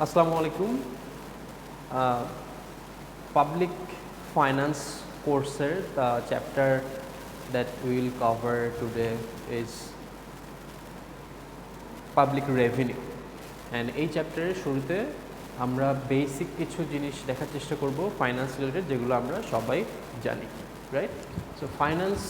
Assalamu alaikum. Public finance courses, the chapter that we will cover today is public revenue. And এই চ্যাপ্টারের শুরুতে আমরা basic কিছু জিনিস দেখার চেষ্টা করব ফাইন্যান্স রিলেটেড, যেগুলো আমরা সবাই জানি, রাইট? সো ফাইন্যান্স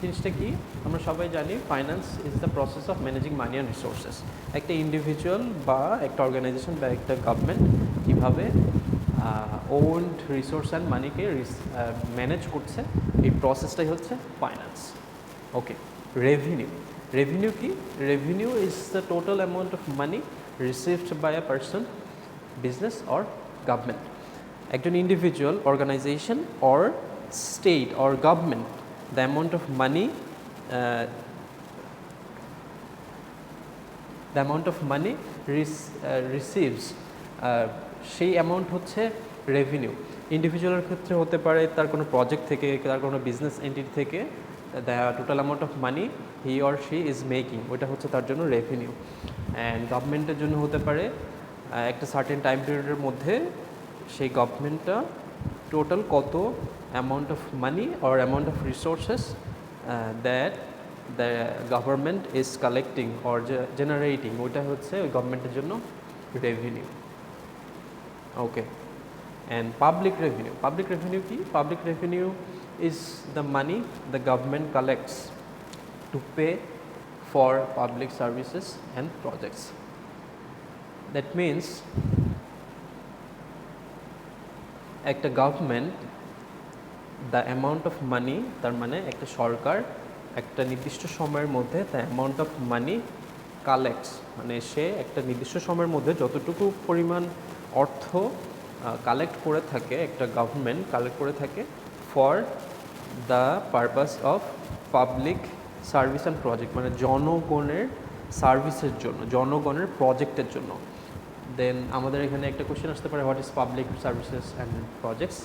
জিনিসটা কি আমরা সবাই জানি। Finance is the process of managing money and resources. একটা ইন্ডিভিজুয়াল বা একটা অর্গানাইজেশন বা একটা গভর্নমেন্ট কীভাবে owned resource and Manike manage করছে, এই প্রসেসটাই হচ্ছে ফাইন্যান্স। ওকে, রেভিনিউ। Revenue কি? Revenue is the total amount of money received by a person, business or government. একজন individual, organization or state or government, the amount of money receives, সেই amount হচ্ছে revenue. ইন্ডিভিজুয়ালের ক্ষেত্রে হতে পারে তার কোনো প্রজেক্ট থেকে, তার কোনো বিজনেস এন্টিটি থেকে the total amount of money he or she is making, ওইটা হচ্ছে তার জন্য রেভিনিউ। অ্যান্ড গভর্নমেন্টের জন্য হতে পারে একটা সার্টেন টাইম পিরিয়ডের মধ্যে সেই গভর্নমেন্টটা টোটাল কত amount of money or amount of resources that the government is collecting or generating, ওইটা হচ্ছে ওই গভর্নমেন্টের জন্য revenue. Okay, and public revenue. Public revenue কি? Public revenue is the money the government collects to pay for public services and projects. That means একটা government the amount of money, তার মানে একটা সরকার একটা নির্দিষ্ট সময়ের মধ্যে the amount of money collects, মানে সে একটা নির্দিষ্ট সময়ের মধ্যে যতটুকু পরিমাণ অর্থ কালেক্ট করে থাকে, একটা গভর্নমেন্ট কালেক্ট করে থাকে for the purpose of public service and project, মানে জনগণের সার্ভিসের জন্য, জনগণের প্রজেক্টের জন্য। দেন আমাদের এখানে একটা কোয়েশ্চেন আসতে পারে, what is public services and projects?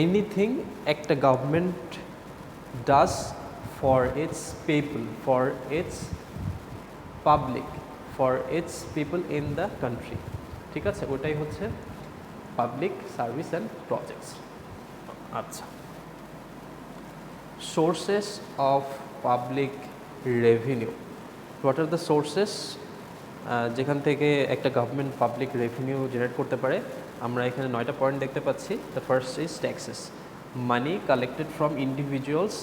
Anything একটা government does for its people, for its public, for its people in the country, ঠিক আছে? ওটাই হচ্ছে পাবলিক সার্ভিস অ্যান্ড প্রজেক্টস। আচ্ছা, sources of public revenue. What are the sources যেখান থেকে একটা government public revenue generate করতে পারে? আমরা এখানে 9টা পয়েন্ট দেখতে পাচ্ছি। The first is taxes, money collected from individuals,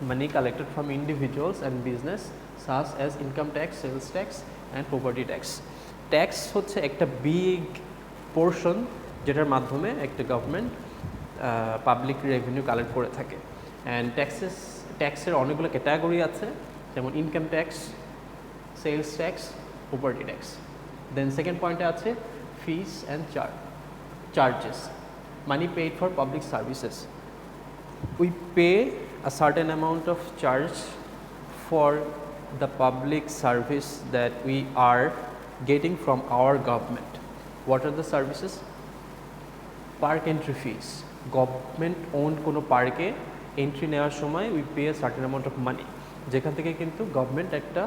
money collected from individuals and business such as income tax, sales tax and property tax. Tax হচ্ছে একটা বিগ পোর্শন যেটার মাধ্যমে একটা গভর্নমেন্ট পাবলিক রেভিনিউ কালেক্ট করে থাকে। And ট্যাক্সের অনেকগুলো category আছে, যেমন income tax, sales tax, property tax. Then second পয়েন্টে আছে fees and charges, money paid for public services. We pay a certain amount of charge for the public service that we are getting from our government. What are the services? Park entry fees, government owned কোনো পার্কে entry নেওয়ার সময় we pay a certain amount of money, যেখান থেকে কিন্তু government একটা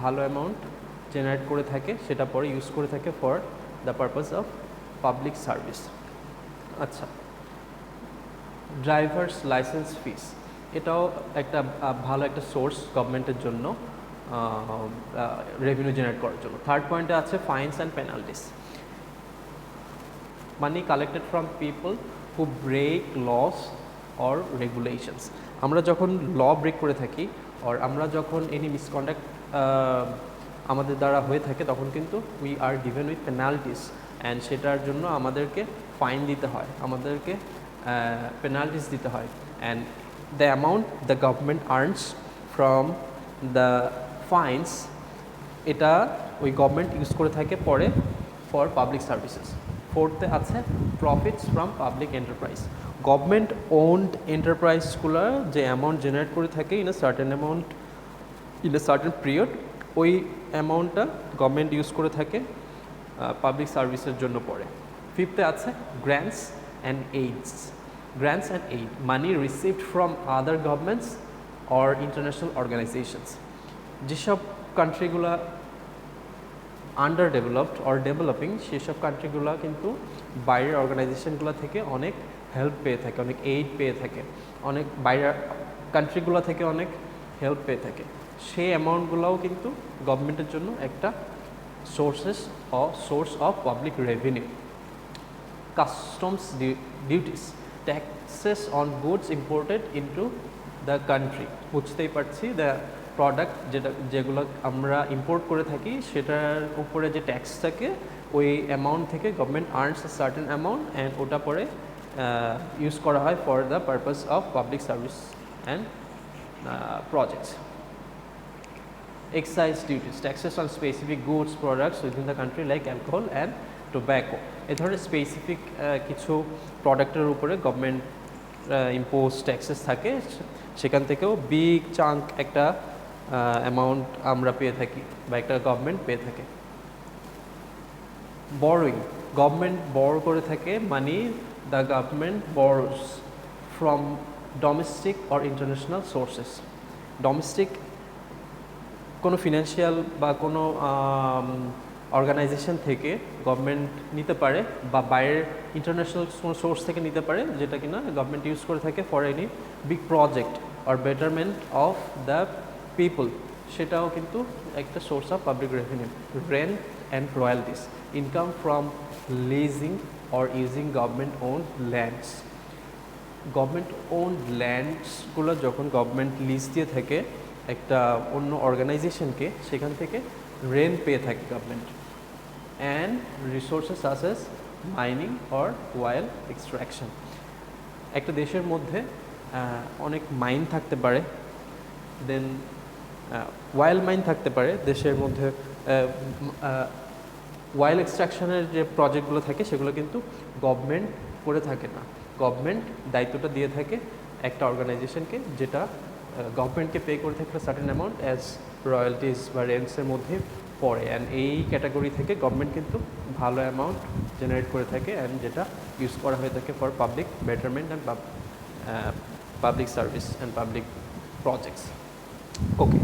ভালো amount generate করে থাকে, সেটা পরে ইউজ করে থাকে for the purpose of public service. আচ্ছা, ড্রাইভার্স লাইসেন্স ফিস, এটাও একটা ভালো একটা সোর্স গভর্নমেন্টের জন্য রেভিনিউ জেনারেট করার জন্য। থার্ড পয়েন্টে আছে fines and penalties, money collected from people who break laws or regulations. আমরা যখন ল ব্রেক করে থাকি অর আমরা যখন এনি মিসকন্ডাক্ট আমাদের দ্বারা হয়ে থাকে, তখন কিন্তু we are given with penalties, and সেটার জন্য আমাদেরকে ফাইন দিতে হয়, আমাদেরকে পেনাল্টিস দিতে হয়। And the amount the government earns from the fines, এটা ওই গভর্নমেন্ট ইউজ করে থাকে পরে ফর পাবলিক সার্ভিসেস। ফোর্থে আছে profits from public enterprise, government owned এন্টারপ্রাইজগুলো যে অ্যামাউন্ট জেনারেট করে থাকে in a certain amount in a certain period, ওই অ্যামাউন্টটা গভর্নমেন্ট ইউজ করে থাকে পাবলিক সার্ভিসের জন্য পড়ে। ফিফথে আছে grants and aids, grants and aid, money received from other governments or international organisations. যেসব কান্ট্রিগুলো আন্ডার ডেভেলপড অর ডেভেলপিং সেসব কান্ট্রিগুলো কিন্তু বাইরের অর্গানাইজেশনগুলো থেকে অনেক হেল্প পেয়ে থাকে, অনেক এইড পেয়ে থাকে, অনেক বাইরের কান্ট্রিগুলো থেকে অনেক হেল্প পেয়ে থাকে। সেই অ্যামাউন্টগুলোও কিন্তু গভর্নমেন্টের জন্য একটা source of public revenue. Customs duties, taxes on goods imported into the country. বুঝতেই পারছি, দ্য প্রোডাক্ট যেগুলো আমরা ইম্পোর্ট করে থাকি সেটার উপরে যে ট্যাক্স থাকে ওই অ্যামাউন্ট থেকে government earns a certain amount and ওটা পরে ইউজ করা হয় for the purpose of public service and projects. Excise duties, taxes on specific goods, products within the country like alcohol and tobacco. এই ধরনের specific কিছু প্রোডাক্টের উপরে গভর্নমেন্ট ইম্পোজ ট্যাক্সেস থাকে, সেখান থেকেও বিগ চাঙ্ক একটা অ্যামাউন্ট আমরা পেয়ে থাকি বা একটা গভর্নমেন্ট পেয়ে থাকে। বরোয়িং, গভর্নমেন্ট বরো করে থাকে money, the government borrows from domestic or international sources. Domestic কোনো ফিনান্সিয়াল বা কোনো অর্গানাইজেশন থেকে গভর্নমেন্ট নিতে পারে বা বাইরের ইন্টারন্যাশনাল সোর্স থেকে নিতে পারে, যেটা কিনা গভর্নমেন্ট ইউজ করে থাকে for any big project or betterment of the people. সেটাও কিন্তু একটা source of public revenue. Rent and royalties, income from leasing or using government own lands. Government own ল্যান্ডসগুলো যখন গভর্নমেন্ট লিজ দিয়ে থাকে একটা অন্য অর্গানাইজেশনকে, সেখান থেকে রেন্ট পেয়ে থাকে government. And resources such as mining or well extraction. একটা দেশের মধ্যে অনেক মাইন থাকতে পারে, দেন ওয়েল মাইন থাকতে পারে দেশের মধ্যে। ওয়েল এক্সট্রাকশনের যে প্রজেক্টগুলো থাকে সেগুলো কিন্তু গভর্নমেন্ট করে থাকে না, গভর্নমেন্ট দায়িত্বটা দিয়ে থাকে একটা অর্গানাইজেশনকে, যেটা গভর্নমেন্টকে পে করে থাকে সার্টেন অ্যামাউন্ট অ্যাজ রয়্যালটিস বা রেন্টসের মধ্যে পড়ে। অ্যান্ড এই ক্যাটাগরি থেকে গভর্নমেন্ট কিন্তু ভালো অ্যামাউন্ট জেনারেট করে থাকে, অ্যান্ড যেটা ইউজ করা হয়ে থাকে for public betterment and public service and public projects. Okay,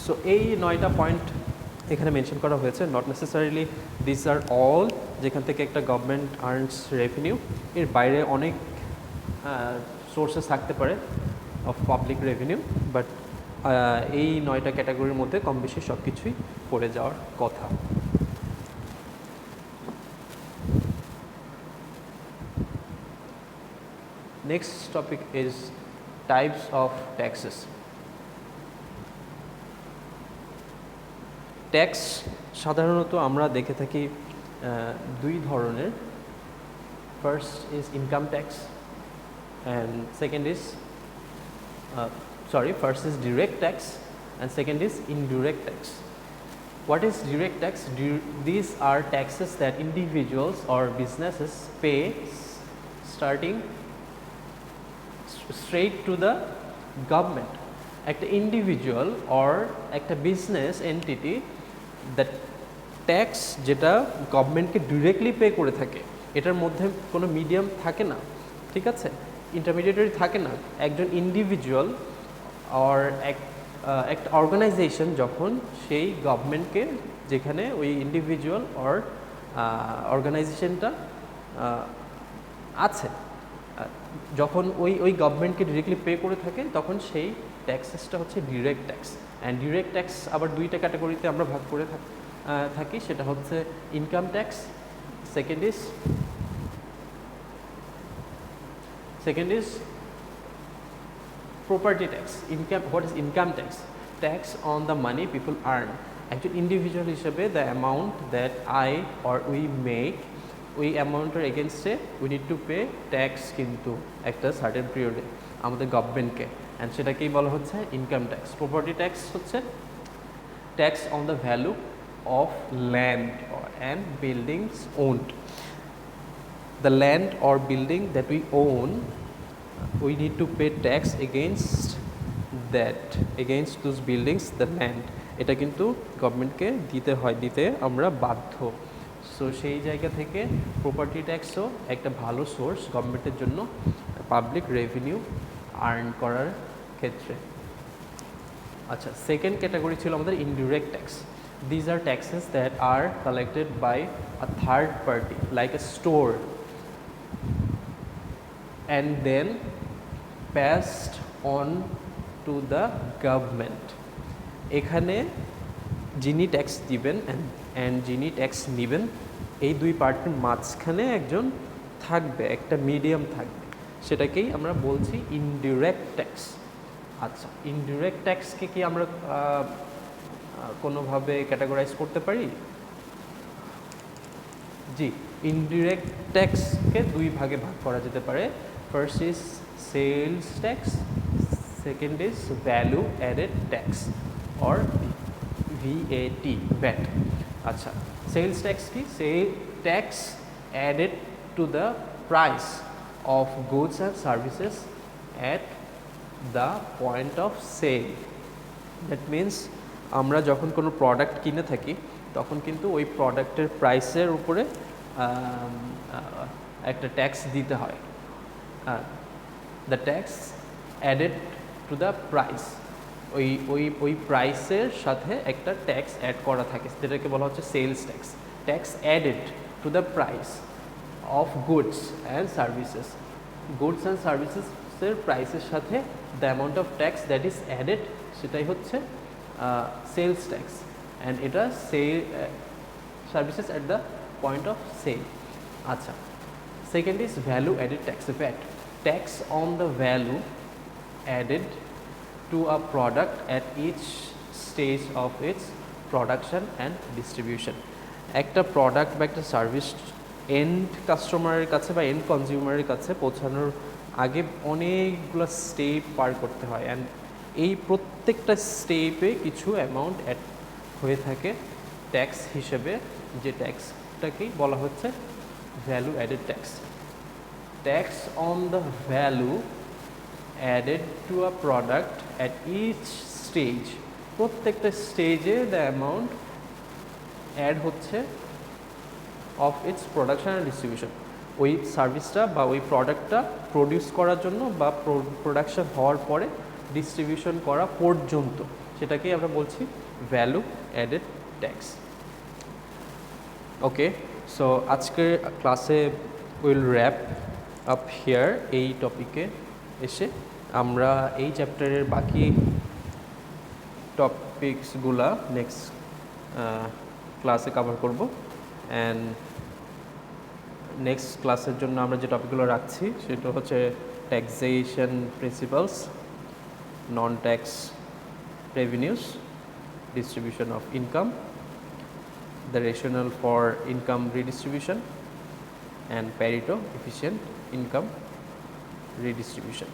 so এই 9টা পয়েন্ট এখানে মেনশন করা হয়েছে। Not necessarily this are all যেখান থেকে একটা গভর্নমেন্ট আর্নস রেভিনিউ। এর বাইরে অনেক সোর্সেস থাকতে পারে অফ পাবলিক রেভিনিউ, বাট এই 9টা ক্যাটাগরির মধ্যে কম বেশি সব কিছুই পড়ে যাওয়ার কথা। Next topic is types of taxes. Tax সাধারণত আমরা দেখে থাকি দুই ধরনের। First is income tax and second is first is direct tax and second is indirect tax. What is direct tax? These are taxes that individuals or businesses pay starting straight to the government. একটা individual or একটা business entity that tax যেটা গভর্নমেন্টকে directly pay করে থাকে, এটার মধ্যে কোনো medium থাকে না, ঠিক আছে, ইন্টারমিডিয়েটারি থাকে না। একজন ইন্ডিভিজুয়াল অর একটা অর্গানাইজেশন যখন সেই গভর্নমেন্টকে, যেখানে ওই ইন্ডিভিজুয়াল অর অর্গানাইজেশনটা আছে, যখন ওই গভর্নমেন্টকে ডিরেক্টলি পে করে থাকে, তখন সেই ট্যাক্সেসটা হচ্ছে direct tax. And direct tax আবার দুইটা ক্যাটাগরিতে আমরা ভাগ করে থাকি, সেটা হচ্ছে income tax, second is property tax. Income, what is income tax? Tax on the money people earn. একজন ইন্ডিভিজুয়াল হিসেবে the amount that I or we make, ওই অ্যামাউন্টের এগেনস্টে we need to pay tax কিন্তু একটা সার্টেন পিরিয়ডে আমাদের গভর্নমেন্টকে, অ্যান্ড সেটাকেই বলা হচ্ছে ইনকাম ট্যাক্স। প্রপার্টি ট্যাক্স হচ্ছে tax on the value of land and buildings owned. The land or building that we own, we need to pay tax against those buildings, the land. এটা কিন্তু গভর্নমেন্টকে দিতে আমরা বাধ্য। সো সেই জায়গা থেকে প্রপার্টি ট্যাক্সও একটা ভালো সোর্স গভর্নমেন্টের জন্য পাবলিক রেভিনিউ আর্ন করার ক্ষেত্রে। আচ্ছা, সেকেন্ড ক্যাটাগরি ছিল আমাদের indirect tax. These are taxes that are collected by a third party like a store and then passed on to the government. এখানে যিনি ট্যাক্স দিবেন অ্যান্ড যিনি ট্যাক্স নেবেন এই দুই পার্টির মাঝখানে একজন থাকবে, একটা মিডিয়াম থাকবে, সেটাকেই আমরা বলছি ইনডিরেক্ট ট্যাক্স। আচ্ছা, ইনডিরেক্ট ট্যাক্সকে কি আমরা কোনোভাবে ক্যাটাগরাইজ করতে পারি? জি, ইনডিরেক্ট ট্যাক্সকে দুই ভাগে ভাগ করা যেতে পারে। First is sales tax, second is value added tax or VAT, VAT. আচ্ছা, সেলস ট্যাক্স কি? Tax added to the price of goods and services at the point of sale. That means আমরা যখন কোনো প্রোডাক্ট কিনে থাকি তখন কিন্তু ওই প্রোডাক্টের প্রাইসের উপরে একটা ট্যাক্স দিতে হয়। The tax added to the price, ওই প্রাইসের সাথে একটা ট্যাক্স অ্যাড করা থাকে, যেটাকে বলা হচ্ছে sales tax. Tax added to the price of goods and services, goods and সার্ভিসেসের প্রাইসের সাথে the amount of tax that is added, সেটাই হচ্ছে সেলস ট্যাক্স। অ্যান্ড এটা services at the point of sale. আচ্ছা, second is value added tax, VAT, tax on the value added to a product at each stage of its production and distribution. একটা product বা একটা service and কাস্টমারের কাছে বা and কনজিউমারের কাছে পৌঁছানোর আগে অনেকগুলো স্টেপ পার করতে হয়, অ্যান্ড এই প্রত্যেকটা স্টেপে কিছু অ্যামাউন্ট অ্যাড হয়ে থাকে ট্যাক্স হিসেবে, যে ট্যাক্সটাকেই বলা হচ্ছে value added tax. Tax on the value added to a product at each stage, প্রত্যেকটা স্টেজে দ্য অ্যামাউন্ট অ্যাড হচ্ছে of its production and distribution, ওই সার্ভিসটা বা ওই প্রোডাক্টটা প্রডিউস করার জন্য বা প্রোডাকশন হওয়ার পরে ডিস্ট্রিবিউশন করা পর্যন্ত, সেটাকেই আমরা বলছি ভ্যালু অ্যাডেড ট্যাক্স। ওকে, সো আজকের ক্লাসে উইল র্যাপ আপ হিয়ার। এই টপিকে এসে আমরা এই চ্যাপ্টারের বাকি টপিকসগুলা নেক্সট ক্লাসে কভার করব। অ্যান্ড নেক্সট ক্লাসের জন্য আমরা যে টপিকগুলো রাখছি সেটা হচ্ছে taxation principles, non tax revenues, distribution of income, the rationale for income redistribution, and Pareto efficient income redistribution.